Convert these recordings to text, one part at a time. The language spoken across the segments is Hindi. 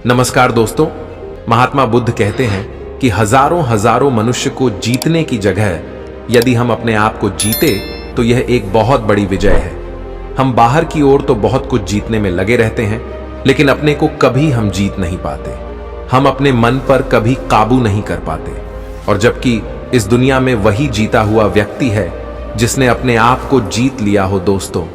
नमस्कार दोस्तों। महात्मा बुद्ध कहते हैं कि हजारों हजारों मनुष्य को जीतने की जगह यदि हम अपने आप को जीते तो यह एक बहुत बड़ी विजय है। हम बाहर की ओर तो बहुत कुछ जीतने में लगे रहते हैं, लेकिन अपने को कभी हम जीत नहीं पाते। हम अपने मन पर कभी काबू नहीं कर पाते, और जबकि इस दुनिया में वही जीता हुआ व्यक्ति है जिसने अपने आप को जीत लिया हो। दोस्तों,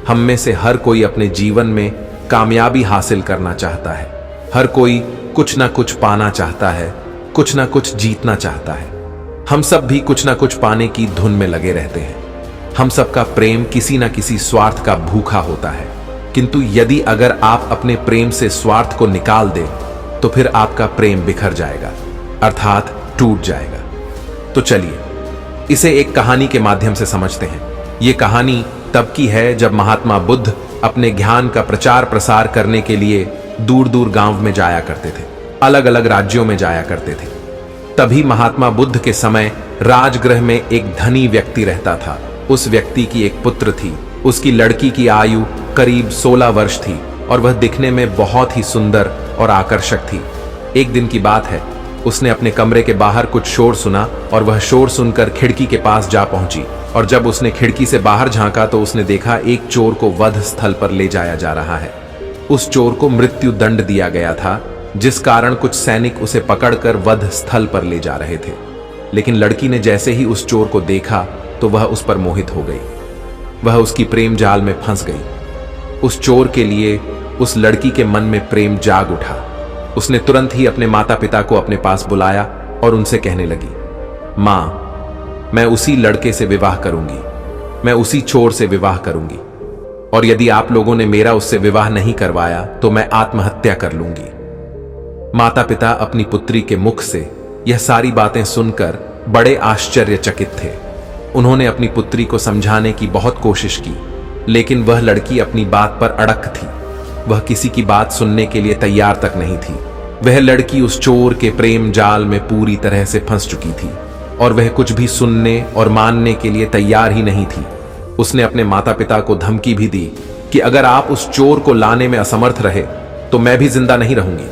हम में से हर कोई अपने जीवन में कामयाबी हासिल करना चाहता है। हर कोई कुछ ना कुछ पाना चाहता है, कुछ ना कुछ जीतना चाहता है। हम सब भी कुछ ना कुछ पाने की धुन में लगे रहते हैं। हम सबका प्रेम किसी ना किसी स्वार्थ का भूखा होता है, किंतु यदि अगर आप अपने प्रेम से स्वार्थ को निकाल दें तो फिर आपका प्रेम बिखर जाएगा, अर्थात टूट जाएगा। तो चलिए इसे एक कहानी के माध्यम से समझते हैं। ये कहानी तब की है जब महात्मा बुद्ध अपने ज्ञान का प्रचार प्रसार करने के लिए दूर दूर गांव में जाया करते थे, अलग अलग राज्यों में जाया करते थे। तभी महात्मा बुद्ध के समय राजगृह में एक धनी व्यक्ति रहता था। उस व्यक्ति की एक पुत्र थी। उसकी लड़की की आयु करीब 16 वर्ष थी और वह दिखने में बहुत ही सुंदर और आकर्षक थी। एक दिन की बात है, उसने अपने कमरे के बाहर कुछ शोर सुना और वह शोर सुनकर खिड़की के पास जा पहुंची। और जब उसने खिड़की से बाहर झांका तो उसने देखा एक चोर को वध स्थल पर ले जाया जा रहा है। उस चोर को मृत्यु दंड दिया गया था, जिस कारण कुछ सैनिक उसे पकड़कर वध स्थल पर ले जा रहे थे। लेकिन लड़की ने जैसे ही उस चोर को देखा तो वह उस पर मोहित हो गई। वह उसकी प्रेम जाल में फंस गई। उस चोर के लिए उस लड़की के मन में प्रेम जाग उठा। उसने तुरंत ही अपने माता पिता को अपने पास बुलाया और उनसे कहने लगी, मां, मैं उसी लड़के से विवाह करूंगी, मैं उसी चोर से विवाह करूंगी, और यदि आप लोगों ने मेरा उससे विवाह नहीं करवाया तो मैं आत्महत्या कर लूंगी। माता पिता अपनी पुत्री के मुख से यह सारी बातें सुनकर बड़े आश्चर्यचकित थे। उन्होंने अपनी पुत्री को समझाने की बहुत कोशिश की, लेकिन वह लड़की अपनी बात पर अड़क थी। वह किसी की बात सुनने के लिए तैयार तक नहीं थी। वह लड़की उस चोर के प्रेम जाल में पूरी तरह से फंस चुकी थी और वह कुछ भी सुनने और मानने के लिए तैयार ही नहीं थी। उसने अपने माता पिता को धमकी भी दी कि अगर आप उस चोर को लाने में असमर्थ रहे तो मैं भी जिंदा नहीं रहूंगी।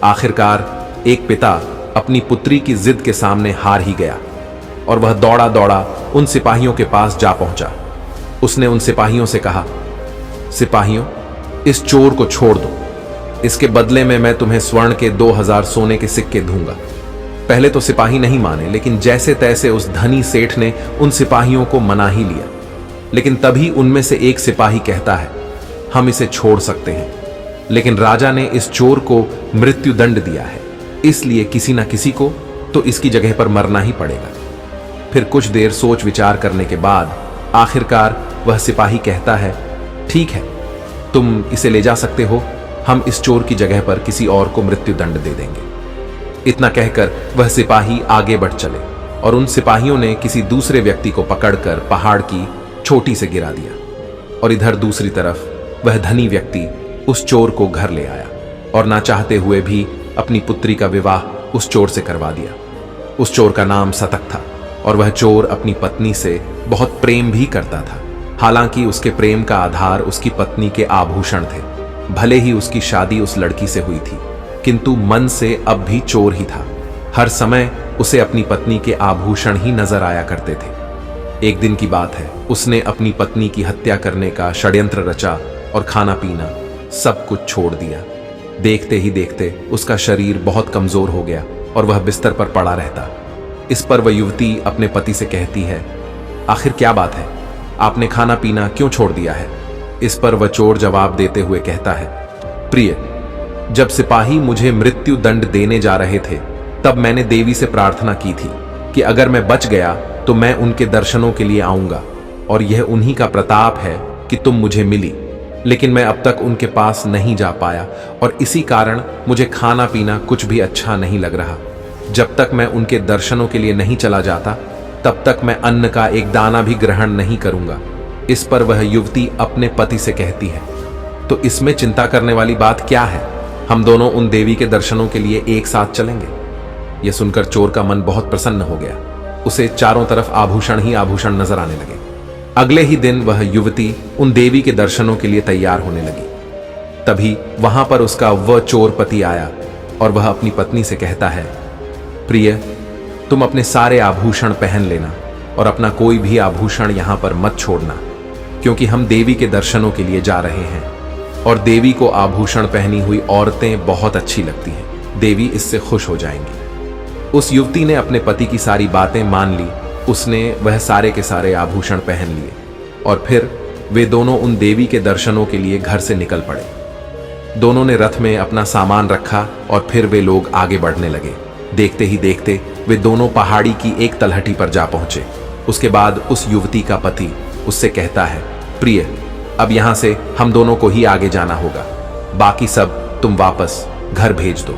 आखिरकार एक पिता अपनी पुत्री की जिद के सामने हार ही गया और वह दौड़ा दौड़ा उन सिपाहियों के पास जा पहुंचा। उसने उन सिपाहियों से कहा, सिपाहियों, इस चोर को छोड़ दो। इसके बदले में मैं तुम्हें स्वर्ण के 2000 सोने के सिक्के दूंगा। पहले तो सिपाही नहीं माने, लेकिन जैसे तैसे उस धनी सेठ ने उन सिपाहियों को मना ही लिया। लेकिन तभी उनमें से एक सिपाही कहता है, हम इसे छोड़ सकते हैं, लेकिन राजा ने इस चोर को मृत्यु दंड दिया है, इसलिए किसी ना किसी को तो इसकी जगह पर मरना ही पड़ेगा। फिर कुछ देर सोच विचार करने के बाद आखिरकार वह सिपाही कहता है, ठीक है, तुम इसे ले जा सकते हो, हम इस चोर की जगह पर किसी और को मृत्यु दंड दे देंगे। इतना कहकर वह सिपाही आगे बढ़ चले और उन सिपाहियों ने किसी दूसरे व्यक्ति को पकड़कर पहाड़ की चोटी से गिरा दिया, और इधर दूसरी तरफ वह धनी व्यक्ति उस चोर को घर ले आया और ना चाहते हुए भी अपनी पुत्री का विवाह उस चोर से करवा दिया। उस चोर का नाम सतक था और वह चोर अपनी पत्नी से बहुत प्रेम भी करता था। हालांकि उसके प्रेम का आधार उसकी पत्नी के आभूषण थे। भले ही उसकी शादी उस लड़की से हुई थी, किंतु मन से अब भी चोर ही था। हर समय उसे अपनी पत्नी के आभूषण ही नजर आया करते थे। एक दिन की बात है, उसने अपनी पत्नी की हत्या करने का षड्यंत्र रचा और खाना पीना सब कुछ छोड़ दिया। देखते ही देखते उसका शरीर बहुत कमजोर हो गया और वह बिस्तर पर पड़ा रहता। इस पर वह युवती अपने पति से कहती है, आखिर क्या बात है, आपने खाना पीना क्यों छोड़ दिया है? इस पर वह चोर जवाब देते हुए कहता है, प्रिय, जब सिपाही मुझे मृत्यु दंड देने जा रहे थे तब मैंने देवी से प्रार्थना की थी कि अगर मैं बच गया तो मैं उनके दर्शनों के लिए आऊंगा, और यह उन्हीं का प्रताप है कि तुम मुझे मिली। लेकिन मैं अब तक उनके पास नहीं जा पाया और इसी कारण मुझे खाना पीना कुछ भी अच्छा नहीं लग रहा। जब तक मैं उनके दर्शनों के लिए नहीं चला जाता तब तक मैं अन्न का एक दाना भी ग्रहण नहीं करूंगा। इस पर वह युवती अपने पति से कहती है, तो इसमें चिंता करने वाली बात क्या है? हम दोनों उन देवी के दर्शनों के लिए एक साथ चलेंगे। यह सुनकर चोर का मन बहुत प्रसन्न हो गया। उसे चारों तरफ आभूषण ही आभूषण नजर आने लगे। अगले ही दिन वह युवती उन देवी के दर्शनों के लिए तैयार होने लगी। तभी वहां पर उसका वह चोर पति आया और वह अपनी पत्नी से कहता है, प्रिय, तुम अपने सारे आभूषण पहन लेना और अपना कोई भी आभूषण यहां पर मत छोड़ना, क्योंकि हम देवी के दर्शनों के लिए जा रहे हैं और देवी को आभूषण पहनी हुई औरतें बहुत अच्छी लगती हैं। देवी इससे खुश हो जाएंगी। उस युवती ने अपने पति की सारी बातें मान ली। उसने वह सारे के सारे आभूषण पहन लिए और फिर वे दोनों उन देवी के दर्शनों के लिए घर से निकल पड़े। दोनों ने रथ में अपना सामान रखा और फिर वे लोग आगे बढ़ने लगे। देखते ही देखते वे दोनों पहाड़ी की एक तलहटी पर जा पहुंचे। उसके बाद उस युवती का पति उससे कहता है, प्रिय, अब यहां से हम दोनों को ही आगे जाना होगा, बाकी सब तुम वापस घर भेज दो।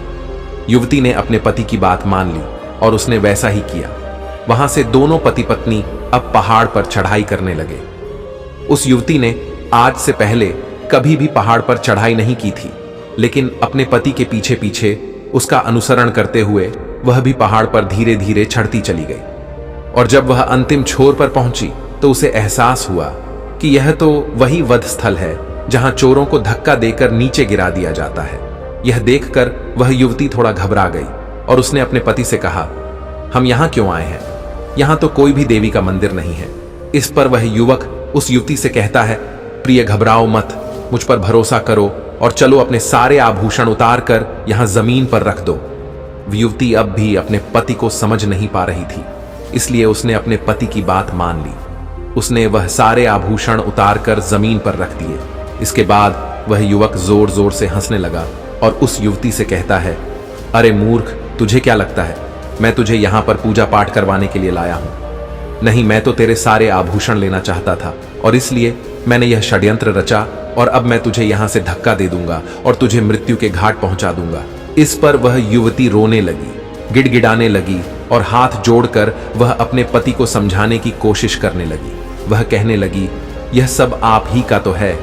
युवती ने अपने पति की बात मान ली और उसने वैसा ही किया। वहां से दोनों पति पत्नी अब पहाड़ पर चढ़ाई करने लगे। उस युवती ने आज से पहले कभी भी पहाड़ पर चढ़ाई नहीं की थी, लेकिन अपने पति के पीछे पीछे उसका अनुसरण करते हुए वह भी पहाड़ पर धीरे धीरे चढ़ती चली गई। और जब वह अंतिम छोर पर पहुंची तो उसे एहसास हुआ कि यह तो वही वध स्थल है जहां चोरों को धक्का देकर नीचे गिरा दिया जाता है। यह देखकर वह युवती थोड़ा घबरा गई और उसने अपने पति से कहा, हम यहां क्यों आए हैं? यहां तो कोई भी देवी का मंदिर नहीं है। इस पर वह युवक उस युवती से कहता है, प्रिय, घबराओ मत, मुझ पर भरोसा करो और चलो अपने सारे आभूषण उतार कर यहां जमीन पर रख दो। युवती अब भी अपने पति को समझ नहीं पा रही थी, इसलिए उसने अपने पति की बात मान ली। उसने वह सारे आभूषण उतार कर जमीन पर रख दिए। इसके बाद वह युवक जोर जोर से हंसने लगा और उस युवती से कहता है, अरे मूर्ख, तुझे क्या लगता है मैं तुझे यहां पर पूजा पाठ करवाने के लिए लाया हूं? नहीं, मैं तो तेरे सारे आभूषण लेना चाहता था और इसलिए मैंने यह षड्यंत्र रचा और अब मैं तुझे यहां से धक्का दे दूंगा और तुझे मृत्यु के घाट पहुंचा दूंगा। इस पर वह युवती रोने लगी, गिड़गिड़ाने लगी और हाथ जोड़कर वह अपने पति को समझाने की कोशिश करने लगी। वह कहने लगी, यह सब आप ही का तो है,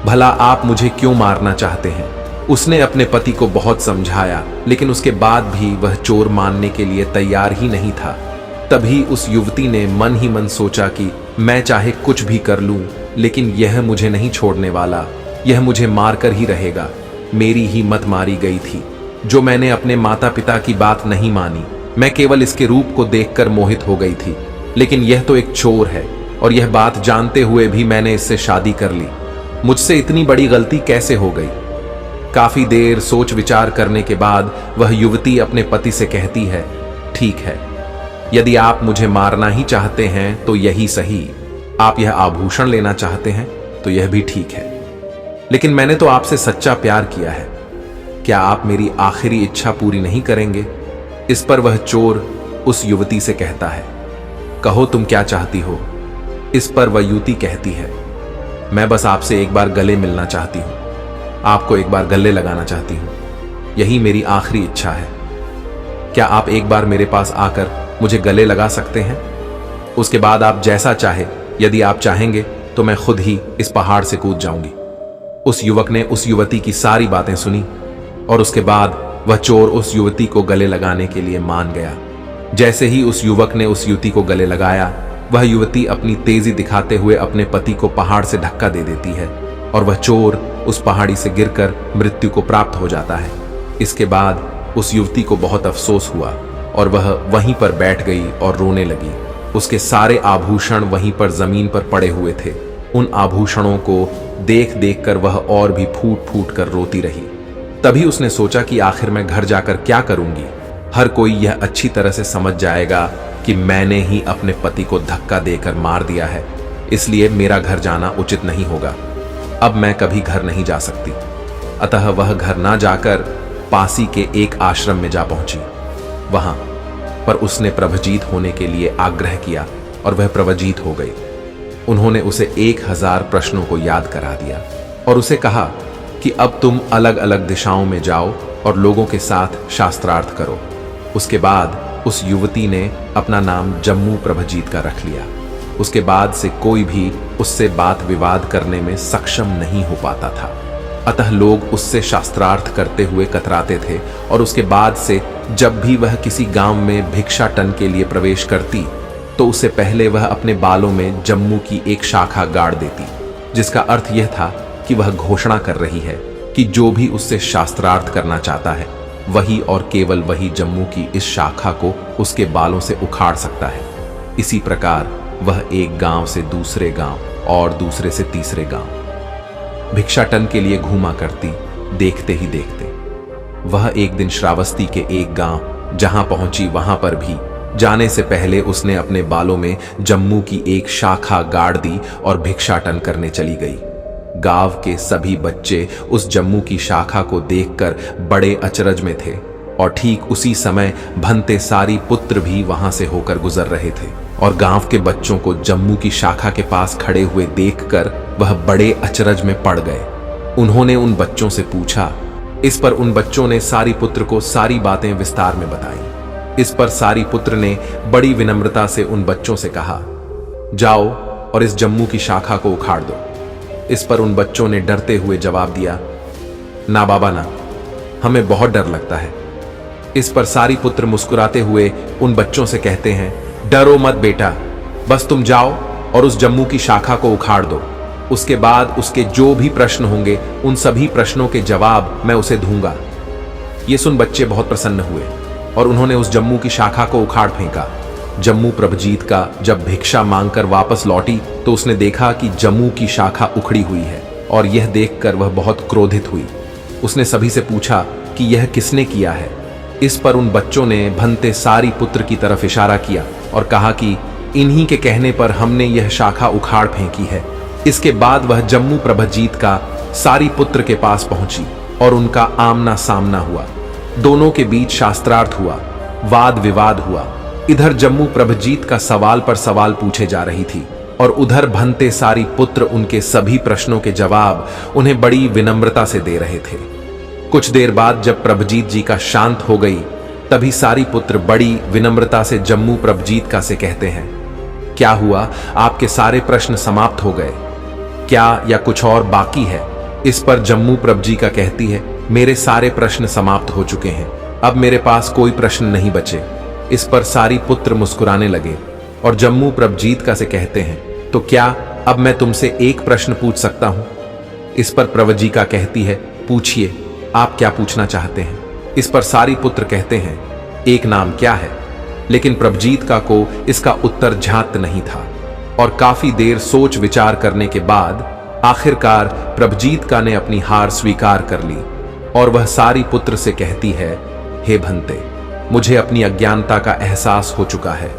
भला आप मुझे क्यों मारना चाहते हैं? उसने अपने पति को बहुत समझाया, लेकिन उसके बाद भी वह चोर मानने के लिए तैयार ही नहीं था। तभी उस युवती ने मन ही मन सोचा कि मैं चाहे कुछ भी कर लूं, लेकिन यह मुझे नहीं छोड़ने वाला, यह मुझे मारकर ही रहेगा। मेरी ही मत मारी गई थी, जो मैंने अपने माता पिता की बात नहीं मानी। मैं केवल इसके रूप को देखकर मोहित हो गई थी, लेकिन यह तो एक चोर है और यह बात जानते हुए भी मैंने इससे शादी कर ली। मुझसे इतनी बड़ी गलती कैसे हो गई? काफी देर सोच विचार करने के बाद वह युवती अपने पति से कहती है, ठीक है, यदि आप मुझे मारना ही चाहते हैं तो यही सही। आप यह आभूषण लेना चाहते हैं तो यह भी ठीक है, लेकिन मैंने तो आपसे सच्चा प्यार किया है। क्या आप मेरी आखिरी इच्छा पूरी नहीं करेंगे? इस पर वह चोर उस युवती से कहता है, कहो तुम क्या चाहती हो? इस पर वह युवती कहती है, मैं बस आपसे एक बार गले मिलना चाहती हूं, आपको एक बार गले लगाना चाहती हूं, यही मेरी आखिरी इच्छा है। क्या आप एक बार मेरे पास आकर मुझे गले लगा सकते हैं? उसके बाद आप जैसा चाहे, यदि आप चाहेंगे तो मैं खुद ही इस पहाड़ से कूद जाऊंगी। उस युवक ने उस युवती की सारी बातें सुनी और उसके बाद वह चोर उस युवती को गले लगाने के लिए मान गया। जैसे ही उस युवक ने उस युवती को गले लगाया, वह युवती अपनी तेजी दिखाते हुए अपने पति को पहाड़ से धक्का दे देती है और वह चोर उस पहाड़ी से गिरकर मृत्यु को प्राप्त हो जाता है। इसके बाद उस युवती को बहुत अफसोस हुआ और वह वहीं पर बैठ गई और रोने लगी। उसके सारे आभूषण वहीं पर जमीन पर पड़े हुए थे। उन आभूषणों को देख देख कर वह और भी फूट फूट कर रोती रही। तभी उसने सोचा कि आखिर मैं घर जाकर क्या करूंगी? हर कोई यह अच्छी तरह से समझ जाएगा कि मैंने ही अपने पति को धक्का देकर मार दिया है, इसलिए मेरा घर जाना उचित नहीं होगा। अब मैं कभी घर नहीं जा सकती। अतः वह घर ना जाकर पासी के एक आश्रम में जा पहुंची। वहां पर उसने प्रभजीत होने के लिए आग्रह किया और वह प्रभजीत हो गई। उन्होंने उसे 1000 प्रश्नों को याद करा दिया और उसे कहा कि अब तुम अलग अलग दिशाओं में जाओ और लोगों के साथ शास्त्रार्थ करो। उसके बाद उस युवती ने अपना नाम जम्मू प्रभजीत का रख लिया। उसके बाद से कोई भी उससे बात विवाद करने में सक्षम नहीं हो पाता था। अतः लोग उससे शास्त्रार्थ करते हुए कतराते थे और उसके बाद से जब भी वह किसी गांव में भिक्षाटन के लिए प्रवेश करती तो उससे पहले वह अपने बालों में जम्मू की एक शाखा गाड़ देती, जिसका अर्थ यह था कि वह घोषणा कर रही है कि जो भी उससे शास्त्रार्थ करना चाहता है वही और केवल वही जम्मू की इस शाखा को उसके बालों से उखाड़ सकता है। इसी प्रकार वह एक गांव से दूसरे गांव और दूसरे से तीसरे गांव भिक्षाटन के लिए घूमा करती। देखते ही देखते वह एक दिन श्रावस्ती के एक गांव जहां पहुंची, वहां पर भी जाने से पहले उसने अपने बालों में जम्मू की एक शाखा गाड़ दी और भिक्षाटन करने चली गई। गांव के सभी बच्चे उस जम्मू की शाखा को देखकर बड़े अचरज में थे और ठीक उसी समय भंते सारी पुत्र भी वहां से होकर गुजर रहे थे और गांव के बच्चों को जम्मू की शाखा के पास खड़े हुए देखकर वह बड़े अचरज में पड़ गए। उन्होंने उन बच्चों से पूछा। इस पर उन बच्चों ने सारी पुत्र को सारी बातें विस्तार में बताई। इस पर सारी पुत्र ने बड़ी विनम्रता से उन बच्चों से कहा, जाओ और इस जम्मू की शाखा को उखाड़ दो। इस पर उन बच्चों ने डरते हुए जवाब दिया, ना बाबा ना, हमें बहुत डर लगता है। इस पर सारी पुत्र मुस्कुराते हुए उन बच्चों से कहते हैं, डरो मत बेटा, बस तुम जाओ और उस जम्मू की शाखा को उखाड़ दो। उसके बाद उसके जो भी प्रश्न होंगे उन सभी प्रश्नों के जवाब मैं उसे दूंगा। ये सुन बच्चे बहुत प्रसन्न हुए और उन्होंने उस जम्मू की शाखा को उखाड़ फेंका। जम्मू प्रभजीत का जब भिक्षा मांगकर वापस लौटी तो उसने देखा कि जम्मू की शाखा उखड़ी हुई है और यह देखकर वह बहुत क्रोधित हुई। उसने सभी से पूछा कि यह किसने किया है। इस पर उन बच्चों ने भंते सारी पुत्र की तरफ इशारा किया और कहा कि इन्हीं के कहने पर हमने यह शाखा उखाड़ फेंकी है। इसके बाद वह जम्मू प्रभजीत का सारी पुत्र के पास पहुंची और उनका आमना सामना हुआ। दोनों के बीच शास्त्रार्थ हुआ, वाद विवाद हुआ। इधर जम्मू प्रभजीत का सवाल पर सवाल पूछे जा रही थी और उधर भंते सारी पुत्र उनके सभी प्रश्नों के जवाब उन्हें बड़ी विनम्रता से दे रहे थे। कुछ देर बाद जब प्रभजीत जी का शांत हो गई तभी सारी पुत्र बड़ी विनम्रता से जम्मू प्रभजीत का से कहते हैं, क्या हुआ, आपके सारे प्रश्न समाप्त हो गए क्या या कुछ और बाकी है। इस पर जम्मू प्रभजी का कहती है, मेरे सारे प्रश्न समाप्त हो चुके हैं, अब मेरे पास कोई प्रश्न नहीं बचे। इस पर सारी पुत्र मुस्कुराने लगे और जम्मू प्रभजीत का से कहते हैं, तो क्या अब मैं तुमसे एक प्रश्न पूछ सकता हूं। इस पर प्रभजी का कहती है, पूछिए, आप क्या पूछना चाहते हैं। इस पर सारी पुत्र कहते हैं, एक नाम क्या है। लेकिन प्रभजीत का को इसका उत्तर ज्ञात नहीं था और काफी देर सोच विचार करने के बाद आखिरकार प्रभजीत का ने अपनी हार स्वीकार कर ली और वह सारी पुत्र से कहती है, हे भंते, मुझे अपनी अज्ञानता का एहसास हो चुका है।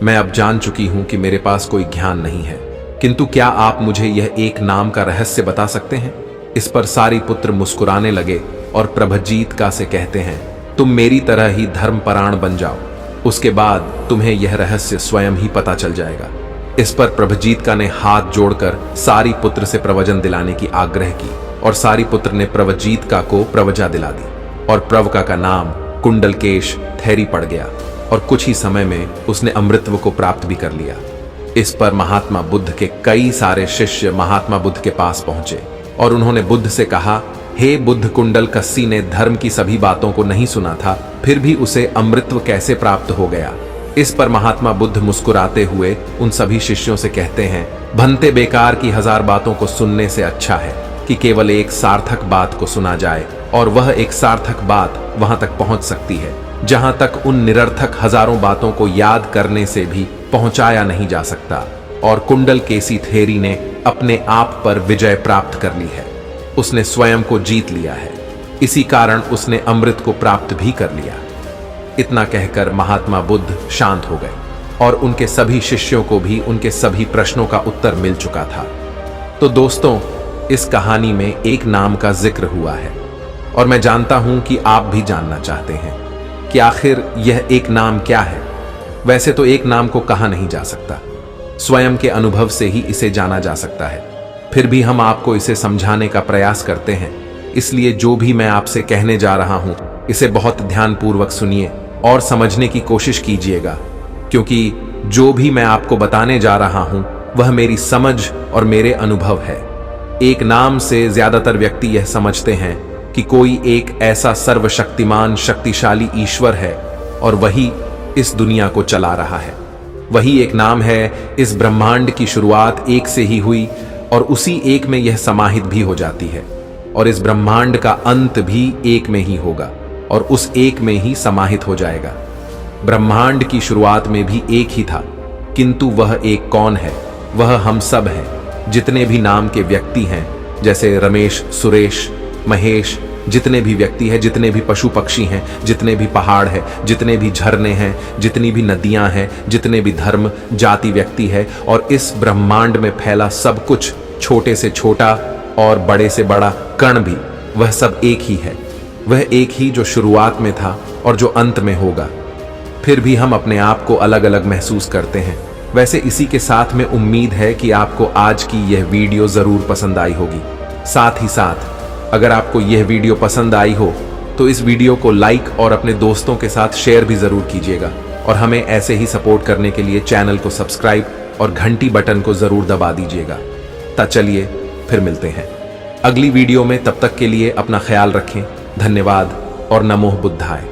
मैं अब जान चुकी हूं कि मेरे पास कोई ज्ञान नहीं है, किंतु क्या आप मुझे यह एक नाम का रहस्य बता सकते हैं। इस पर सारी पुत्र मुस्कुराने लगे और प्रभजीत का से कहते हैं, तुम मेरी तरह ही धर्मपरायण बन जाओ, उसके बाद तुम्हें यह रहस्य स्वयं ही पता चल जाएगा। इस पर प्रभजीत का ने हाथ जोड़कर सारी पुत्र से प्रवचन दिलाने की आग्रह की और सारी पुत्र ने प्रभजीत का को प्रवजा दिला दी और प्रवका का नाम कुंडलकेश थैरी पड़ गया और कुछ ही समय में उसने अमृतत्व को प्राप्त भी कर लिया। इस पर महात्मा बुद्ध के कई सारे शिष्य महात्मा बुद्ध के पास पहुंचे और उन्होंने बुद्ध से कहा, हे बुद्ध, कुंडल कस्सी ने धर्म की सभी बातों को नहीं सुना था, फिर भी उसे अमृतत्व कैसे प्राप्त हो गया। इस पर महात्मा बुद्ध मुस्कुराते हुए उन सभी शिष्यों से कहते हैं, भंते, बेकार की 1000 बातों को सुनने से अच्छा है कि केवल एक सार्थक बात को सुना जाए और वह एक सार्थक बात वहां तक पहुंच सकती है जहां तक उन निरर्थक हजारों बातों को याद करने से भी पहुंचाया नहीं जा सकता। और कुंडलकेसी थेरी ने अपने आप पर विजय प्राप्त कर ली है, उसने स्वयं को जीत लिया है, इसी कारण उसने अमृत को प्राप्त भी कर लिया। इतना कहकर महात्मा बुद्ध शांत हो गए और उनके सभी शिष्यों को भी उनके सभी प्रश्नों का उत्तर मिल चुका था। तो दोस्तों, इस कहानी में एक नाम का जिक्र हुआ है और मैं जानता हूं कि आप भी जानना चाहते हैं कि आखिर यह एक नाम क्या है। वैसे तो एक नाम को कहा नहीं जा सकता, स्वयं के अनुभव से ही इसे जाना जा सकता है। फिर भी हम आपको इसे समझाने का प्रयास करते हैं, इसलिए जो भी मैं आपसे कहने जा रहा हूं इसे बहुत ध्यानपूर्वक सुनिए और समझने की कोशिश कीजिएगा, क्योंकि जो भी मैं आपको बताने जा रहा हूं वह मेरी समझ और मेरे अनुभव है। एक नाम से ज्यादातर व्यक्ति यह समझते हैं कि कोई एक ऐसा सर्वशक्तिमान शक्तिशाली ईश्वर है और वही इस दुनिया को चला रहा है। वही एक नाम है, इस ब्रह्मांड की शुरुआत एक से ही हुई और उसी एक में यह समाहित भी हो जाती है। और इस ब्रह्मांड का अंत भी एक में ही होगा और उस एक में ही समाहित हो जाएगा। ब्रह्मांड की शुरुआत में भी एक ही था, किंतु वह एक कौन है? वह हम सब हैं। जितने भी नाम के व्यक्ति हैं, जैसे रमेश, सुरेश, महेश, जितने भी व्यक्ति हैं, जितने भी पशु पक्षी हैं, जितने भी पहाड़ हैं, जितने भी झरने हैं, जितनी भी नदियां हैं, जितने भी धर्म जाति व्यक्ति है, और इस ब्रह्मांड में फैला सब कुछ, छोटे से छोटा और बड़े से बड़ा कण भी, वह सब एक ही है। वह एक ही जो शुरुआत में था और जो अंत में होगा। फिर भी हम अपने आप को अलग अलग महसूस करते हैं। वैसे इसी के साथ में उम्मीद है कि आपको आज की यह वीडियो जरूर पसंद आई होगी। साथ ही साथ अगर आपको यह वीडियो पसंद आई हो तो इस वीडियो को लाइक और अपने दोस्तों के साथ शेयर भी जरूर कीजिएगा, और हमें ऐसे ही सपोर्ट करने के लिए चैनल को सब्सक्राइब और घंटी बटन को जरूर दबा दीजिएगा। तो चलिए फिर मिलते हैं अगली वीडियो में। तब तक के लिए अपना ख्याल रखें। धन्यवाद और नमो बुद्धाय।